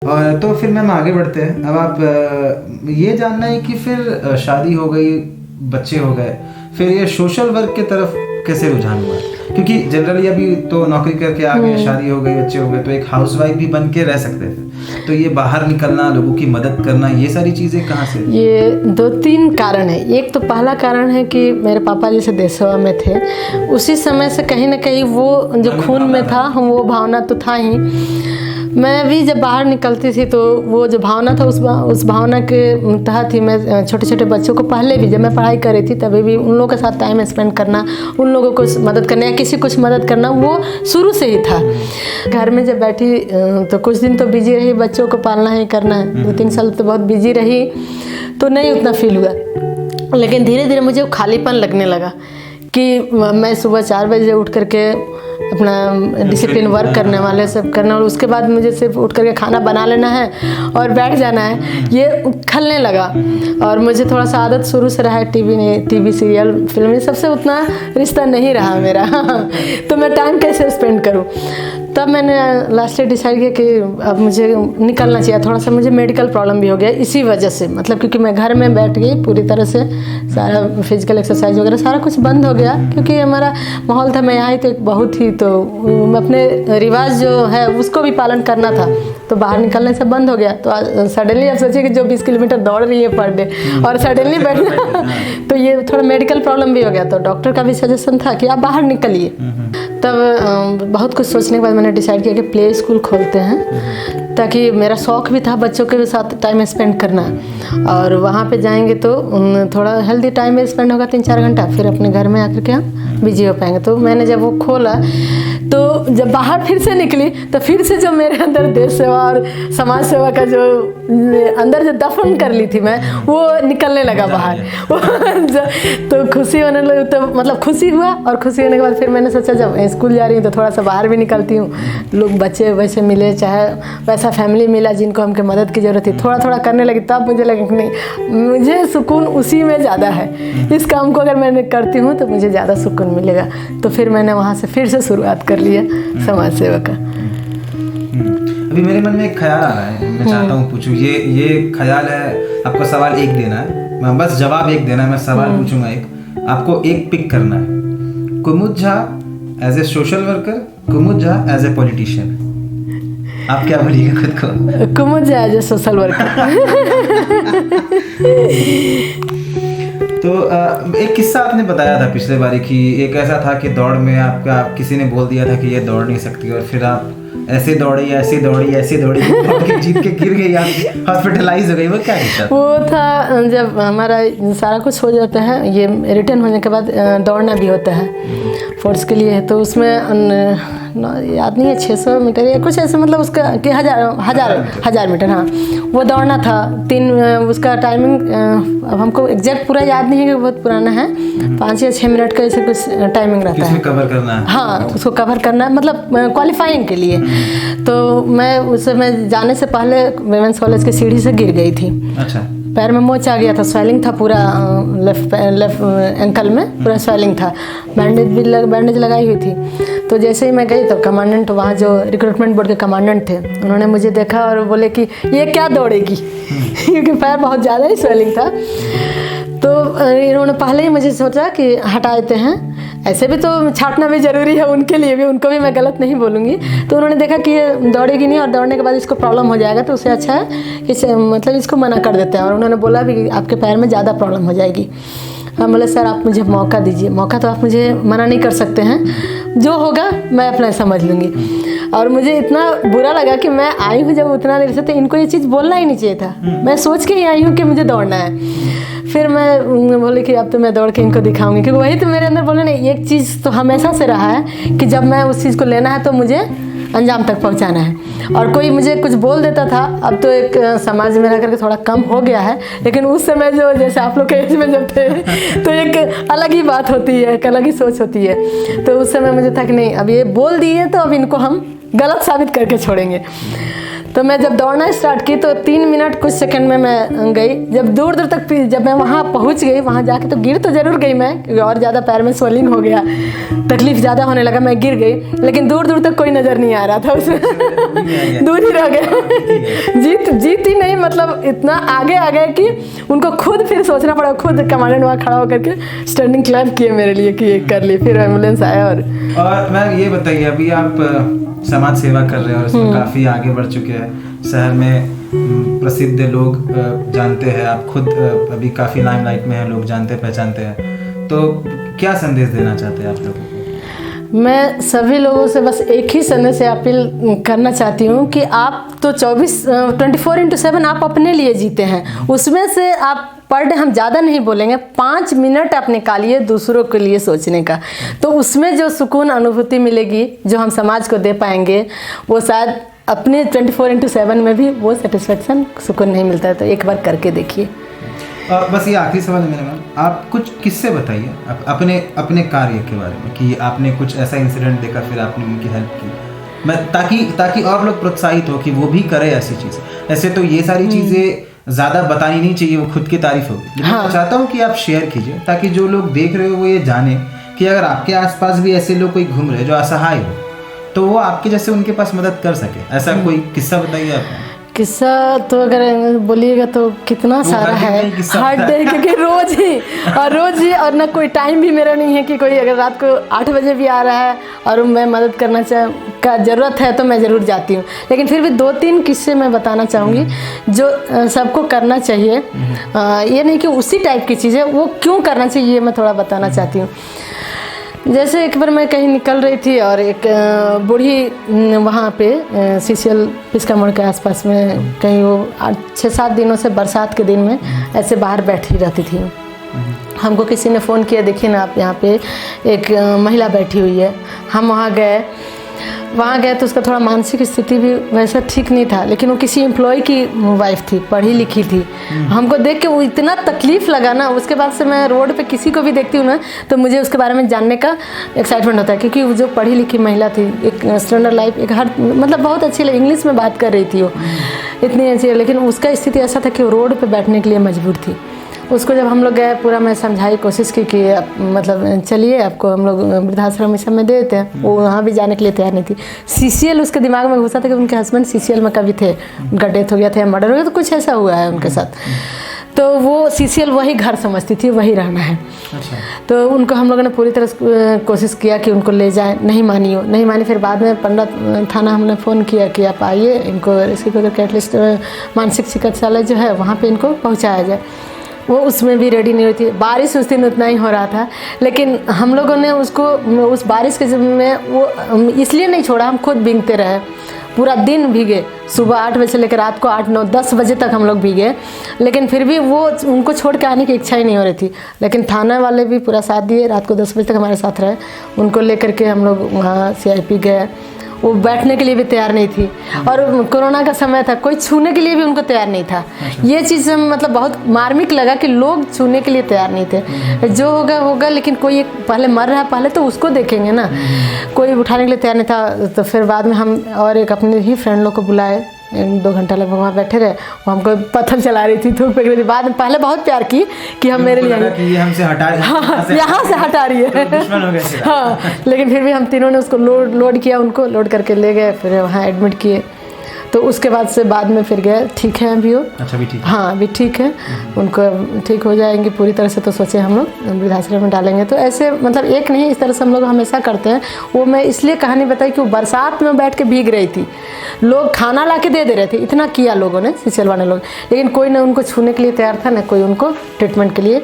और तो फिर मैम आगे बढ़ते हैं। अब आप ये जानना है कि फिर शादी हो गई, बच्चे हो गए, फिर ये सोशल वर्क की तरफ कैसे रुझान हुआ? क्योंकि जनरली अभी तो नौकरी करके आ गए, शादी हो गई, बच्चे हो गए, तो एक हाउसवाइफ भी बन के रह सकते थे, तो ये बाहर निकलना, लोगों की मदद करना, ये सारी चीज़ें कहाँ से? ये 2-3 कारण है। एक तो पहला कारण है कि मेरे पापा जैसे देश सेवा में थे, उसी समय से कहीं ना कहीं वो जो खून में था, हम वो भावना तो था ही। मैं भी जब बाहर निकलती थी तो वो जो भावना था, उस भावना के तहत ही मैं छोटे छोटे बच्चों को, पहले भी जब मैं पढ़ाई कर रही थी तभी भी उन लोगों के साथ टाइम स्पेंड करना, उन लोगों को मदद करना या किसी कुछ मदद करना, वो शुरू से ही था। घर में जब बैठी तो कुछ दिन तो बिजी रही, बच्चों को पालना ही करना है, 2-3 साल तो बहुत बिजी रही, तो नहीं उतना फील हुआ। लेकिन धीरे धीरे मुझे खालीपन लगने लगा कि मैं सुबह 4 बजे उठ करके अपना डिसिप्लिन वर्क करने वाले सब करना, और उसके बाद मुझे सिर्फ उठ करके खाना बना लेना है और बैठ जाना है, ये खलने लगा। और मुझे थोड़ा सा आदत शुरू से रहा है टीवी सीरियल फिल्म, ये सबसे उतना रिश्ता नहीं रहा मेरा तो मैं टाइम कैसे स्पेंड करूं? तब मैंने लास्ट ईयर डिसाइड किया कि अब मुझे निकलना चाहिए। थोड़ा सा मुझे मेडिकल प्रॉब्लम भी हो गया इसी वजह से, मतलब क्योंकि मैं घर में बैठ गई पूरी तरह से, सारा फिजिकल एक्सरसाइज वगैरह सारा कुछ बंद हो गया, क्योंकि हमारा माहौल था, मैं आई तो एक बहुत ही, तो अपने रिवाज जो है उसको भी पालन करना था, तो बाहर निकलने से बंद हो गया। तो सडनली आप सोचिए कि जो 20 किलोमीटर दौड़ रही है पर डे और सडनली बैठना तो ये थोड़ा मेडिकल प्रॉब्लम भी हो गया। तो डॉक्टर का भी सजेशन था कि आप बाहर निकलिए। तब बहुत कुछ सोचने के बाद मैंने डिसाइड किया कि प्ले स्कूल खोलते हैं, ताकि मेरा शौक़ भी था बच्चों के साथ टाइम स्पेंड करना, और वहाँ पे जाएंगे तो थोड़ा हेल्दी टाइम स्पेंड होगा 3-4 घंटा, फिर अपने घर में आकर के हम बिजी हो पाएंगे। तो मैंने जब वो खोला तो जब बाहर फिर से निकली तो फिर से जो मेरे अंदर देश सेवा और समाज सेवा का जो अंदर जो दफन कर ली थी मैं, वो निकलने लगा बाहर तो खुशी होने लगी। तो मतलब खुशी हुआ, और खुशी होने के बाद फिर मैंने सोचा जब स्कूल जा रही हूँ तो थोड़ा सा बाहर भी निकलती हूँ, लोग बच्चे वैसे मिले, चाहे वैसा फैमिली मिला जिनको हमको मदद की ज़रूरत थी, थोड़ा थोड़ा करने लगी। तब मुझे लगा कि नहीं, मुझे सुकून उसी में ज़्यादा है, इस काम को अगर मैं करती हूँ तो मुझे ज़्यादा सुकून मिलेगा। तो फिर मैंने वहाँ से फिर से शुरुआत कर लिया समाज सेवा का। अभी मेरे मन में एक ख्याल आ रहा है, मैं चाहता हूँ पूछूं। ये ख्याल है, आपको सवाल एक देना है, मैं बस जवाब एक देना है, मैं सवाल पूछूंगा एक, आपको एक पिक करना है। Kumud Jha as a social worker, Kumud Jha as a politician, आप क्या बोलिएगा खुद को? Kumud Jha as a social worker. तो एक किस्सा आपने बताया था पिछले बारी कि एक ऐसा था कि दौड़ में आपका किसी ने बोल दिया था कि ये दौड़ नहीं सकती, और फिर आप ऐसे दौड़ी जीत के गिर गई, आप हॉस्पिटलाइज हो गई, वो क्या था? वो था जब हमारा सारा कुछ हो जाता है, ये रिटर्न होने के बाद दौड़ना भी होता है फोर्स के लिए, तो उसमें याद नहीं है 600 मीटर या कुछ ऐसे, मतलब उसका कि हजार मीटर, हाँ वो दौड़ना था। 3 उसका टाइमिंग अब हमको एग्जैक्ट पूरा याद नहीं है, कि बहुत पुराना है, 5 या 6 मिनट का ऐसे कुछ टाइमिंग रहता है, कवर करना है। हाँ उसको कवर करना है, मतलब क्वालिफाइंग के लिए। तो मैं उस समय जाने से पहले वुमेन्स कॉलेज की सीढ़ी से गिर गई थी। अच्छा। पैर में मोच आ गया था, स्वेलिंग था पूरा, लेफ्ट एंकल में पूरा स्वेलिंग था, बैंडेज लगाई हुई थी। तो जैसे ही मैं गई तो कमांडेंट, वहाँ जो रिक्रूटमेंट बोर्ड के कमांडेंट थे, उन्होंने मुझे देखा और बोले कि ये क्या दौड़ेगी क्योंकि पैर बहुत ज़्यादा ही स्वेलिंग था। तो इन्होंने पहले ही मुझे सोचा कि हटा देते हैं, ऐसे भी तो छाटना भी ज़रूरी है उनके लिए भी, उनको भी मैं गलत नहीं बोलूँगी। तो उन्होंने देखा कि ये दौड़ेगी नहीं और दौड़ने के बाद इसको प्रॉब्लम हो जाएगा, तो उससे अच्छा है इसे मतलब इसको मना कर देते हैं। और उन्होंने बोला भी कि आपके पैर में ज़्यादा प्रॉब्लम हो जाएगी। हम बोले सर आप मुझे मौका दीजिए, मौका तो आप मुझे मना नहीं कर सकते हैं, जो होगा मैं अपना समझ लूँगी। और मुझे इतना बुरा लगा कि मैं आई हूँ जब उतना देर से, तो इनको ये चीज़ बोलना ही नहीं चाहिए था, मैं सोच के ही आई हूँ कि मुझे दौड़ना है। फिर मैं बोले कि अब तो मैं दौड़ के इनको दिखाऊंगी, क्योंकि वही तो मेरे अंदर बोले नहीं, एक चीज़ तो हमेशा से रहा है कि जब मैं उस चीज़ को लेना है तो मुझे अंजाम तक पहुंचाना है। और कोई मुझे कुछ बोल देता था, अब तो एक समाज में रह करके थोड़ा कम हो गया है, लेकिन उस समय जो जैसे आप लोग के एज में जब थे तो एक अलग ही बात होती है, एक अलग ही सोच होती है। तो उस समय मुझे था कि नहीं, अब ये बोल दिए तो अब इनको हम गलत साबित करके छोड़ेंगे। तो मैं जब दौड़ना स्टार्ट की तो 3 मिनट कुछ सेकंड में मैं गई। जब दूर दूर तक जब मैं वहाँ पहुँच गई, वहाँ जाके तो गिर तो ज़रूर गई मैं, क्योंकि और ज़्यादा पैर में स्वेलिंग हो गया, तकलीफ ज़्यादा होने लगा, मैं गिर गई। लेकिन दूर दूर तक कोई नज़र नहीं आ रहा था उसमें, दूर ही रह गए। जीत ही नहीं, मतलब इतना आगे आ गए कि उनको खुद फिर सोचना पड़ा, खुद कमांडेंट वहाँ खड़ा होकर के स्टैंडिंग क्लैप किए मेरे लिए कि ये कर ली। फिर एम्बुलेंस आया। और मैम ये बताइए, अभी आप समाज सेवा कर रहे हैं और इसमें काफ़ी आगे बढ़ चुके हैं, शहर में प्रसिद्ध लोग जानते हैं, आप खुद अभी काफ़ी लाइमलाइट में हैं, लोग जानते पहचानते हैं, तो क्या संदेश देना चाहते हैं आप लोगों को? मैं सभी लोगों से बस एक ही संदेश से अपील करना चाहती हूँ कि आप तो 24/7 आप अपने लिए जीते हैं। उसमें से आप पर डे, हम ज़्यादा नहीं बोलेंगे, 5 मिनट आप निकालिए दूसरों के लिए सोचने का, तो उसमें जो सुकून अनुभूति मिलेगी, जो हम समाज को दे पाएंगे, वो शायद अपने 24/7 में भी वो सेटिस्फेक्शन, सुकून नहीं मिलता है। तो एक बार करके देखिए। बस ये आखिरी सवाल है मेरा मैम, आप कुछ किस्से बताइए अपने कार्य के बारे में, कि आपने कुछ ऐसा इंसिडेंट देखा फिर आपने उनकी हेल्प की, मैं ताकि और लोग प्रोत्साहित हो कि वो भी करे ऐसी चीज़। ऐसे तो ये सारी चीज़ें ज़्यादा बतानी नहीं चाहिए, वो खुद की तारीफ होगी, लेकिन मैं चाहता हूँ कि आप शेयर कीजिए ताकि जो लोग देख रहे हो वो ये जाने कि अगर आपके आसपास भी ऐसे लोग कोई घूम रहे जो असहाय हो, तो वो आपके जैसे उनके पास मदद कर सके। ऐसा कोई किस्सा बताइए आप। किस्सा तो अगर बोलिएगा तो कितना सारा है, हर डे, क्योंकि रोज ही और ना कोई टाइम भी मेरा नहीं है कि कोई अगर रात को 8 बजे भी आ रहा है और मैं मदद करना का ज़रूरत है तो मैं ज़रूर जाती हूँ। लेकिन फिर भी 2-3 किस्से मैं बताना चाहूँगी जो सबको करना चाहिए। ये नहीं कि उसी टाइप की चीज़ है, वो क्यों करना चाहिए ये मैं थोड़ा बताना चाहती हूँ। जैसे एक बार मैं कहीं निकल रही थी और एक बूढ़ी वहाँ पे सीसीएल पिस्का मोड़ के आसपास में कहीं, वो 6-7 दिनों से बरसात के दिन में ऐसे बाहर बैठी रहती थी। हमको किसी ने फ़ोन किया, देखिए ना आप यहाँ पे एक महिला बैठी हुई है। हम वहाँ गए तो उसका थोड़ा मानसिक स्थिति भी वैसा ठीक नहीं था, लेकिन वो किसी एम्प्लॉय की वाइफ थी, पढ़ी लिखी थी। हमको देख के वो इतना तकलीफ़ लगा ना, उसके बाद से मैं रोड पे किसी को भी देखती हूँ ना तो मुझे उसके बारे में जानने का एक्साइटमेंट होता है, क्योंकि वो जो पढ़ी लिखी महिला थी, एक स्टैंडर्ड लाइफ, एक हर मतलब बहुत अच्छी इंग्लिश में बात कर रही थी वो, इतनी अच्छी, लेकिन उसका स्थिति ऐसा था कि वो रोड पर बैठने के लिए मजबूर थी। उसको जब हम लोग गए, पूरा मैं समझाई, कोशिश की कि मतलब चलिए आपको हम लोग वृद्धाश्रम इस में दे देते हैं। वो वहाँ भी जाने के लिए तैयार नहीं थी। सीसीएल उसके दिमाग में घुसा था कि उनके हस्बैंड सीसीएल में कभी थे, उनका डेथ हो गया था या मर्डर हो गया, तो कुछ ऐसा हुआ है उनके साथ। तो वो सीसीएल वही घर समझती थी, वही रहना है। अच्छा। तो उनको हम लोगों ने पूरी तरह कोशिश किया कि उनको ले जाएं, नहीं मानी। फिर बाद में पंडा थाना हमने फ़ोन किया कि आप आइए, इनको रेस्क्यू करके एटलीस्ट मानसिक चिकित्सालय जो है वहाँ पर इनको पहुँचाया जाए। वो उसमें भी रेडी नहीं हुई थी। बारिश उस दिन उतना ही हो रहा था, लेकिन हम लोगों ने उसको उस बारिश के में वो इसलिए नहीं छोड़ा, हम खुद भीगते रहे, पूरा दिन भीगे, सुबह 8 बजे से लेकर रात को 8, 9, 10 बजे तक हम लोग भीगे। लेकिन फिर भी वो उनको छोड़ के आने की इच्छा ही नहीं हो रही थी। लेकिन थाना वाले भी पूरा साथ दिए, रात को 10 बजे तक हमारे साथ रहे। उनको लेकर के हम लोग वहाँ CIP गए। वो बैठने के लिए भी तैयार नहीं थी, और कोरोना का समय था, कोई छूने के लिए भी उनको तैयार नहीं था। ये चीज़ मतलब बहुत मार्मिक लगा कि लोग छूने के लिए तैयार नहीं थे। जो होगा, लेकिन कोई एक पहले मर रहा है, पहले तो उसको देखेंगे ना, कोई उठाने के लिए तैयार नहीं था। तो फिर बाद में हम और एक अपने ही फ्रेंड लोग को बुलाए, 2 घंटा लगभग वहाँ बैठे रहे। वो हमको पत्थर चला रही थी, थूक फेंक रही थी। बाद में पहले बहुत प्यार की कि हम मेरे लिए ये हमसे हटा रही है, हाँ, यहाँ से हटा रही है, दुश्मन हो गए। हाँ, लेकिन फिर भी हम तीनों ने उसको लोड किया, उनको लोड करके ले गए, फिर वहाँ एडमिट किए। तो उसके बाद में फिर गए, ठीक है अभी वो। अच्छा, भी ठीक है? हाँ, अभी ठीक है, उनको ठीक हो जाएंगे पूरी तरह से। तो सोचे हम लोग वृद्धाश्रम में डालेंगे। तो ऐसे मतलब एक नहीं, इस तरह से हम लोग हमेशा करते हैं। वो मैं इसलिए कहानी बताई कि वो बरसात में बैठ के भीग रही थी, लोग खाना ला के दे रहे थे, इतना किया लोगों ने, सीसीएल वाले लोग, लेकिन कोई ना उनको छूने के लिए तैयार था, ना कोई उनको ट्रीटमेंट के लिए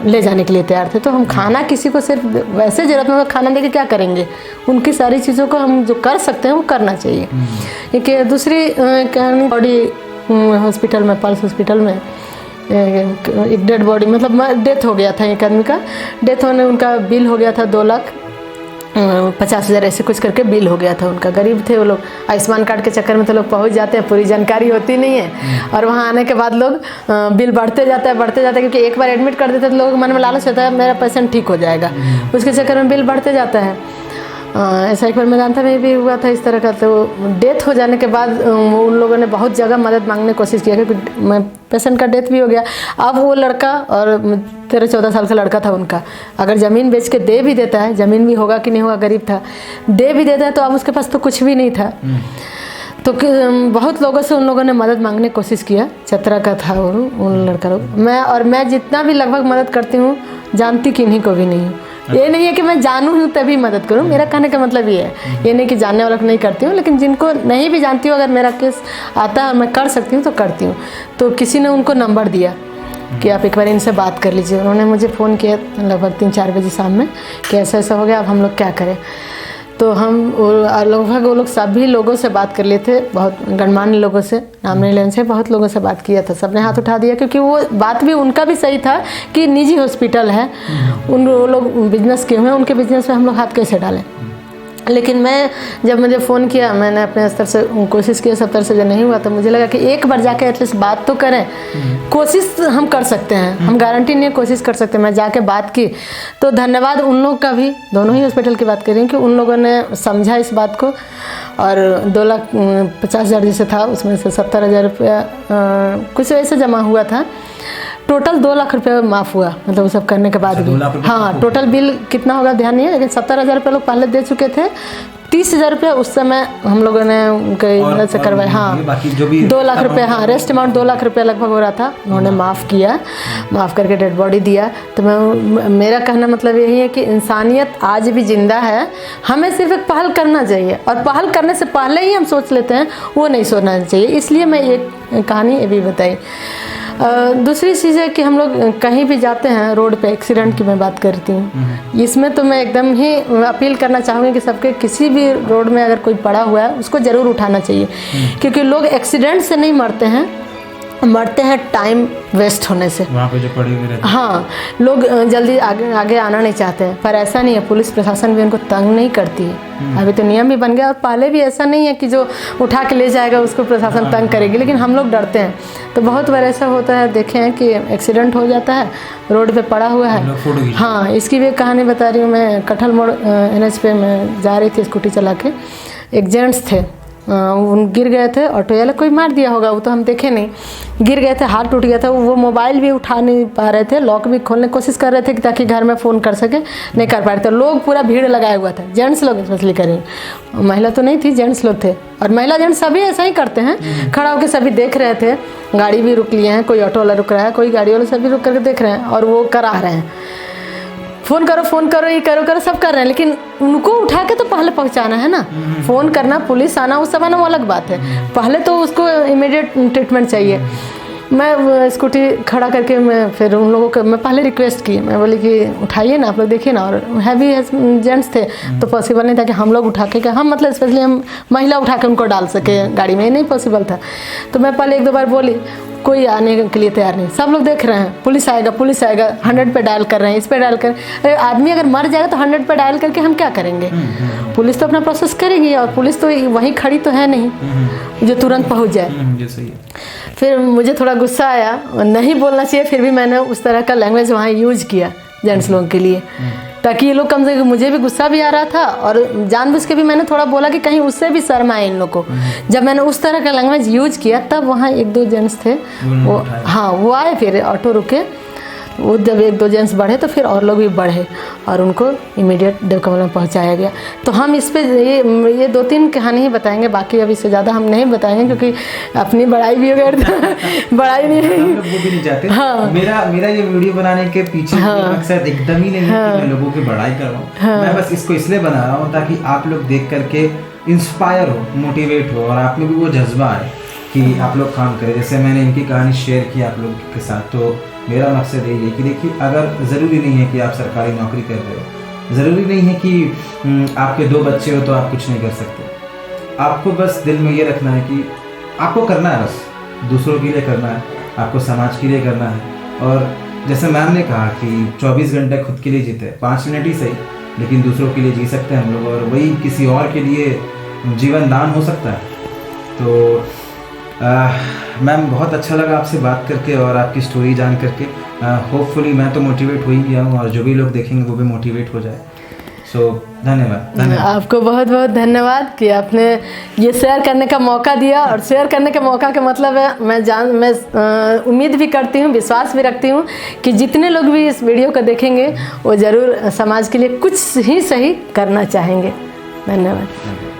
ले जाने के लिए तैयार थे। तो हम खाना किसी को सिर्फ वैसे ज़रूरतमंद खाना देके क्या करेंगे, उनकी सारी चीज़ों को हम जो कर सकते हैं वो करना चाहिए। क्योंकि दूसरी कहानी, बॉडी हॉस्पिटल में, पल्स हॉस्पिटल में एक डेड बॉडी, मतलब डेथ हो गया था एक आदमी का। डेथ होने उनका बिल हो गया था 2,50,000 ऐसे कुछ करके बिल हो गया था उनका। गरीब थे वो लोग, आयुष्मान कार्ड के चक्कर में तो लोग पहुंच जाते हैं, पूरी जानकारी होती नहीं है, और वहाँ आने के बाद लोग बिल बढ़ते जाता है, क्योंकि एक बार एडमिट कर देते तो लोग मन में लालच होता है मेरा पेशेंट ठीक हो जाएगा, उसके चक्कर में बिल बढ़ते जाता है। ऐसा एक बार मेदांता में भी हुआ था इस तरह का। तो डेथ हो जाने के बाद उन लोगों ने बहुत जगह मदद मांगने की कोशिश किया, क्योंकि मैं पेशेंट का डेथ भी हो गया। अब वो लड़का और 13-14 साल का लड़का था उनका, अगर ज़मीन बेच के दे भी देता है, ज़मीन भी होगा कि नहीं होगा, गरीब था, दे भी देता है, तो अब उसके पास तो कुछ भी नहीं था। तो बहुत लोगों से उन लोगों ने मदद मांगने की कोशिश किया। चतरा का था वो, उन लड़का लोग। मैं जितना भी लगभग मदद करती हूँ, जानती किन्हीं को भी नहीं हूँ। ये नहीं है कि मैं जानूँ हूँ तभी मदद करूँ, मेरा कहने का मतलब ये है। ये नहीं कि जानने वालों को नहीं करती हूँ, लेकिन जिनको नहीं भी जानती हूँ, अगर मेरा केस आता है और मैं कर सकती हूँ तो करती हूँ। तो किसी ने उनको नंबर दिया कि आप एक बार इनसे बात कर लीजिए। उन्होंने मुझे फ़ोन किया लगभग 3-4 बजे शाम में कि ऐसा ऐसा हो गया, अब हम लोग क्या करें। तो हम लगभग वो लोग सभी लोगों से बात कर लिए थे, बहुत गणमान्य लोगों से, नाम नहीं लेने से, बहुत लोगों से बात किया था। सबने हाथ उठा दिया, क्योंकि वो बात भी उनका भी सही था कि निजी हॉस्पिटल है, वो लोग बिजनेस किए हुए हैं, उनके बिजनेस में हम लोग हाथ कैसे डालें। लेकिन मैं जब मुझे फ़ोन किया, मैंने अपने स्तर से कोशिश की, सब तरह से जब नहीं हुआ तो मुझे लगा कि एक बार जाके एटलीस्ट बात तो करें। कोशिश हम कर सकते हैं, हम गारंटी नहीं है, कोशिश कर सकते हैं। मैं जाके बात की तो धन्यवाद उन लोग का भी, दोनों ही हॉस्पिटल की बात कर रही हूँ, कि उन लोगों ने समझा इस बात को। और 2,50,000 जैसे था, उसमें से 70,000 रुपया कुछ ऐसे जमा हुआ था। टोटल 2 लाख रुपये माफ़ हुआ, मतलब वो सब करने के बाद भी। हाँ, टोटल बिल कितना होगा ध्यान नहीं है, लेकिन 70,000 रुपये लोग पहले दे चुके थे। 30,000 रुपये उस समय हम लोगों ने उनके मदद से करवाए। हाँ, 2 लाख रुपये, हाँ, रेस्ट अमाउंट 2 लाख रुपये लगभग हो रहा था, उन्होंने माफ़ किया, माफ़ करके डेड बॉडी दिया। तो मेरा कहना मतलब यही है कि इंसानियत आज भी ज़िंदा है, हमें सिर्फ एक पहल करना चाहिए, और पहल करने से पहले ही हम सोच लेते हैं, वो नहीं सोचना चाहिए। इसलिए मैं ये कहानी ये भी बताई। दूसरी चीज़ है कि हम लोग कहीं भी जाते हैं, रोड पे एक्सीडेंट की मैं बात करती हूँ, इसमें तो मैं एकदम ही अपील करना चाहूँगी कि सबके किसी भी रोड में अगर कोई पड़ा हुआ है उसको ज़रूर उठाना चाहिए, क्योंकि लोग एक्सीडेंट से नहीं मरते हैं, मरते हैं टाइम वेस्ट होने से। वहाँ पे जो पड़े हुए रहते हैं। हाँ, लोग जल्दी आगे आना नहीं चाहते हैं, पर ऐसा नहीं है, पुलिस प्रशासन भी उनको तंग नहीं करती है। अभी तो नियम भी बन गया, और पहले भी ऐसा नहीं है कि जो उठा के ले जाएगा उसको प्रशासन तंग करेगी, लेकिन हम लोग डरते हैं। तो बहुत बार ऐसा होता है, देखे हैं कि एक्सीडेंट हो जाता है, रोड पे पड़ा हुआ है। हाँ, इसकी भी कहानी बता रही हूँ मैं। कटहल मोड़ NH पे मैं जा रही थी स्कूटी चला के, एक जेंट्स थे, उन गिर गए थे, ऑटो वाला कोई मार दिया होगा, वो तो हम देखे नहीं, गिर गए थे, हाथ टूट गया था। वो मोबाइल भी उठा नहीं पा रहे थे, लॉक भी खोलने की कोशिश कर रहे थे ताकि घर में फ़ोन कर सके, नहीं कर पा रहे थे। लोग पूरा भीड़ लगाया हुआ था, जेंट्स लोग स्पेशली करें, महिला तो नहीं थी, जेंट्स लोग थे। और महिला जेंट्स सभी ऐसा ही करते हैं, खड़ा होकर सभी देख रहे थे। गाड़ी भी रुक लिए हैं, कोई ऑटो वाला रुक रहा है, कोई गाड़ी वाला, सभी रुक करके देख रहे हैं, और वो करा रहे हैं, फ़ोन करो, ये करो, सब कर रहे हैं। लेकिन उनको उठा के तो पहले पहुंचाना है ना, फ़ोन करना, पुलिस आना, उस समय ना वो अलग बात है, पहले तो उसको इमीडिएट ट्रीटमेंट चाहिए। मैं स्कूटी खड़ा करके मैं फिर उन लोगों को मैं पहले रिक्वेस्ट की, मैं बोली कि उठाइए ना, आप लोग देखिए ना। और हैवी जेंट्स थे तो पॉसिबल नहीं था कि हम लोग उठा के, हम मतलब स्पेशली हम महिला उठा के उनको डाल सके गाड़ी में, ये नहीं पॉसिबल था। तो मैं पहले 1-2 बार बोली, कोई आने के लिए तैयार नहीं, सब लोग देख रहे हैं, पुलिस आएगा 100 पे डायल कर रहे हैं, इस पे डायल कर। अरे आदमी अगर मर जाएगा तो 100 पे डायल करके हम क्या करेंगे? पुलिस तो अपना प्रोसेस करेगी, और पुलिस तो वहीं खड़ी तो है नहीं जो तुरंत पहुंच जाए। फिर मुझे थोड़ा गुस्सा आया, नहीं बोलना चाहिए, फिर भी मैंने उस तरह का लैंग्वेज वहाँ यूज किया जेंट्स लोगों के लिए, ताकि ये लोग कम से कम, मुझे भी गुस्सा भी आ रहा था, और जानबूझ के भी मैंने थोड़ा बोला कि कहीं उससे भी शर्म आए इन लोग को। जब मैंने उस तरह का लैंग्वेज यूज किया, तब वहाँ 1-2 जेंट्स थे, वो हाँ वो आए, फिर ऑटो रुके, वो जब 1-2 जेंट्स बढ़े तो फिर और लोग भी बढ़े, और उनको इमीडिएट देवकमल में पहुंचाया गया। तो हम इस पे ये 2-3 कहानी ही बताएंगे, बाकी अब इससे ज़्यादा हम नहीं बताएंगे, क्योंकि अपनी बड़ाई भी अगर बड़ाई नहीं है, वो भी नहीं चाहते। हाँ, मेरा ये वीडियो बनाने के पीछे मकसद एकदम ही नहीं है कि मैं लोगों की बड़ाई कर रहा हूँ। मैं बस इसको इसलिए बना रहा हूँ ताकि आप लोग देख करके इंस्पायर हो, मोटिवेट हो, और आप में भी वो जज्बा है कि आप लोग काम करें। जैसे मैंने इनकी कहानी शेयर की आप लोगों के साथ, तो मेरा मकसद यही है कि देखिए, अगर ज़रूरी नहीं है कि आप सरकारी नौकरी कर रहे हो, ज़रूरी नहीं है कि आपके 2 बच्चे हो तो आप कुछ नहीं कर सकते। आपको बस दिल में ये रखना है कि आपको करना है, बस दूसरों के लिए करना है, आपको समाज के लिए करना है। और जैसे मैम ने कहा कि 24 घंटे खुद के लिए जीते, 5 मिनट ही सही, लेकिन दूसरों के लिए जी सकते हैं हम लोग, और वही किसी और के लिए जीवन दान हो सकता है। तो मैम, बहुत अच्छा लगा आपसे बात करके और आपकी स्टोरी जान करके। होपफुली मैं तो मोटिवेट हो ही गया हूँ, और जो भी लोग देखेंगे वो भी मोटिवेट हो जाए। सो धन्यवाद। आपको बहुत बहुत धन्यवाद कि आपने ये शेयर करने का मौका दिया। और शेयर करने के मौका का मतलब है मैं उम्मीद भी करती हूँ, विश्वास भी रखती हूँ कि जितने लोग भी इस वीडियो को देखेंगे वो ज़रूर समाज के लिए कुछ ही सही करना चाहेंगे। धन्यवाद।